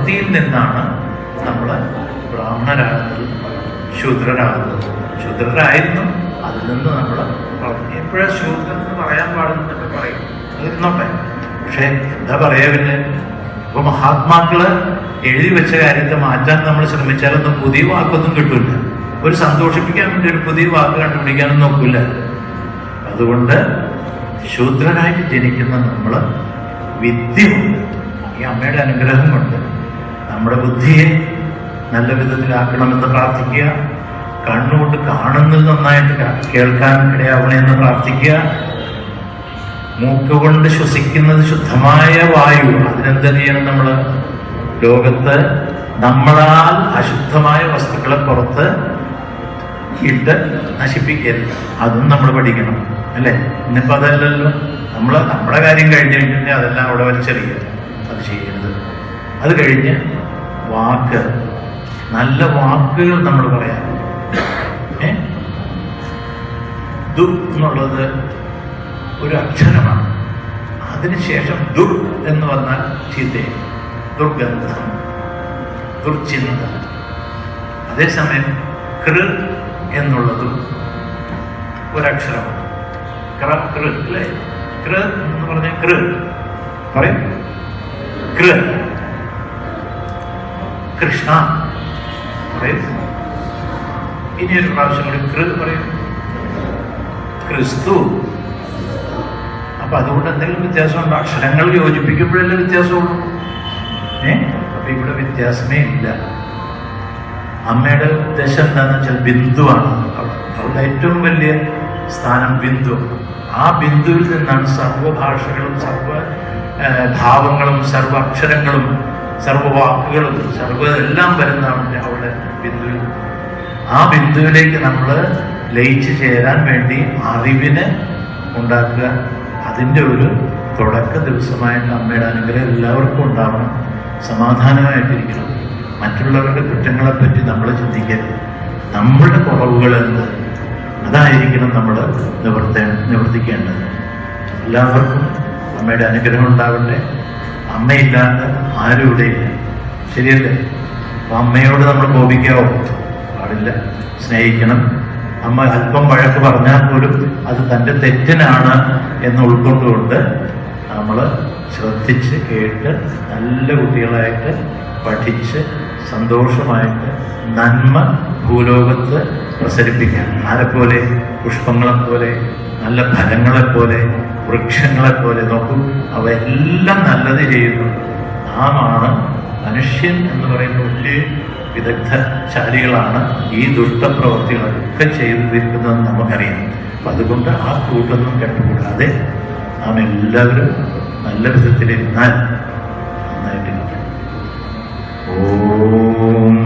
പ്രവൃത്തിയിൽ നിന്നാണ് നമ്മൾ ബ്രാഹ്മണരാകുന്നത്, ശൂദ്രരാകുന്നത്. ശൂദ്രരായിരുന്നു, അതിൽ നിന്ന് നമ്മൾ എപ്പോഴും ശൂദ്രൻ എന്ന് പറയാൻ പാടുന്നൊക്കെ പറയും, അതിരുന്നോട്ടെ. പക്ഷെ എന്താ പറയാ പിന്നെ, ഇപ്പൊ മഹാത്മാക്കള് എഴുതി വെച്ച കാര്യത്തെ മാറ്റാൻ നമ്മൾ ശ്രമിച്ചാലൊന്നും പുതിയ വാക്കൊന്നും കിട്ടില്ല. ഒരു സന്തോഷിപ്പിക്കാൻ വേണ്ടി ഒരു പുതിയ വാക്ക് കണ്ടുപിടിക്കാനും നോക്കില്ല. അതുകൊണ്ട് ശൂദ്രനായിട്ട് ജനിക്കുന്ന നമ്മൾ വിദ്യ കൊണ്ട്, ഈ അമ്മയുടെ അനുഗ്രഹം കൊണ്ട് നമ്മുടെ ബുദ്ധിയെ നല്ല വിധത്തിലാക്കണമെന്ന് പ്രാർത്ഥിക്കുക. കണ്ണുകൊണ്ട് കാണുന്നത് നന്നായിട്ട് കേൾക്കാൻ ഇടയാവണമെന്ന് പ്രാർത്ഥിക്കുക. മൂക്കുകൊണ്ട് ശ്വസിക്കുന്നത് ശുദ്ധമായ വായു, അതിനെന്ത് ചെയ്യണം? നമ്മൾ ലോകത്ത് നമ്മളാൽ അശുദ്ധമായ വസ്തുക്കളെ പുറത്ത് ഇട്ട് നശിപ്പിക്കരുത്. അതും നമ്മൾ പഠിക്കണം, അല്ലേ? ഇന്നിപ്പോൾ അതല്ലല്ലോ, നമ്മുടെ കാര്യം കഴിഞ്ഞ് കഴിഞ്ഞാൽ അതെല്ലാം അവിടെ വലിച്ചെറിയുക, അത് ചെയ്യരുത്. അത് കഴിഞ്ഞ് വാക്ക്, നല്ല വാക്കുകൾ നമ്മൾ പറയാം. ദു എന്നുള്ളത് ഒരു അക്ഷരമാണ്. അതിനുശേഷം ദുർ എന്ന് പറഞ്ഞാൽ ചീത്തയും, ദുർഗന്ധം, ദുർചിന്ത. അതേസമയം കൃ എന്നുള്ളതും ഒരക്ഷരമാണ്. കൃ അല്ലേ? കൃ എന്ന് പറഞ്ഞ കൃ പറയും, കൃ കൃഷ്ണ പറയും. ഇനി ഒരു പ്രാവശ്യം കൂടി കൃ പറയും, ക്രിസ്തു. അപ്പൊ അതുകൊണ്ട് എന്തെങ്കിലും വ്യത്യാസമുണ്ടോ? അക്ഷരങ്ങൾ യോജിപ്പിക്കുമ്പോഴല്ലേ വ്യത്യാസമുള്ളൂ. അപ്പൊ ഇവിടെ വ്യത്യാസമേ ഇല്ല. അമ്മയുടെ ഉദ്ദേശം എന്താണെന്ന് വെച്ചാൽ ബിന്ദുവാണ്. അവരുടെ ഏറ്റവും വലിയ സ്ഥാനം ബിന്ദു. ആ ബിന്ദുവിൽ നിന്നാണ് സർവഭാഷകളും സർവ ഭാവങ്ങളും സർവ അക്ഷരങ്ങളും സർവവാക്കുകളും എല്ലാം വരുന്നതാണ് അവളുടെ ബിന്ദുവിൽ. ആ ബിന്ദുവിലേക്ക് നമ്മൾ ലയിച്ചു ചേരാൻ വേണ്ടി അറിവിനെ ഉണ്ടാക്കുക. അതിൻ്റെ ഒരു തുടക്ക ദിവസമായിട്ട് അമ്മയുടെ അനുഗ്രഹം എല്ലാവർക്കും ഉണ്ടാവണം. സമാധാനമായിട്ടിരിക്കണം. മറ്റുള്ളവരുടെ കുറ്റങ്ങളെപ്പറ്റി നമ്മൾ ചിന്തിക്കരുത്. നമ്മളുടെ കുറവുകൾ എന്ത്, അതായിരിക്കണം നമ്മൾ നിവർത്തിക്കേണ്ടത്. എല്ലാവർക്കും അമ്മയുടെ അനുഗ്രഹം ഉണ്ടാവട്ടെ. അമ്മയില്ലാണ്ട് ആരും ഇവിടെയില്ല, ശരിയല്ലേ? അപ്പൊ അമ്മയോട് നമ്മൾ കോപിക്കാവോ? പാടില്ല. സ്നേഹിക്കണം. അമ്മ അല്പം വഴക്ക് പറഞ്ഞാൽ പോലും അത് തൻ്റെ തെറ്റിനാണ് എന്ന് ഉൾക്കൊണ്ടുകൊണ്ട് നമ്മൾ ശ്രദ്ധിച്ച് കേട്ട് നല്ല കുട്ടികളായിട്ട് പഠിച്ച് സന്തോഷമായിട്ട് നന്മ ഭൂലോകത്ത് പ്രസരിപ്പിക്കാൻ. ആരെപ്പോലെ? പുഷ്പങ്ങളെപ്പോലെ, നല്ല ഫലങ്ങളെപ്പോലെ, വൃക്ഷങ്ങളെപ്പോലെ. നോക്കൂ, അവയെല്ലാം നല്ലത് ചെയ്യുന്നുണ്ട്. നാമാണ് മനുഷ്യൻ എന്ന് പറയുന്ന വലിയ വിദഗ്ധശാലികളാണ് ഈ ദുഷ്ടപ്രവൃത്തികളൊക്കെ ചെയ്തു തീർക്കുന്നതെന്ന് നമുക്കറിയാം. അപ്പം അതുകൊണ്ട് ആ കൂട്ടൊന്നും കെട്ടുകൂടാതെ നാം എല്ലാവരും നല്ല വിധത്തിലിരുന്നാൽ നന്നായിട്ടിരിക്കും. ഓം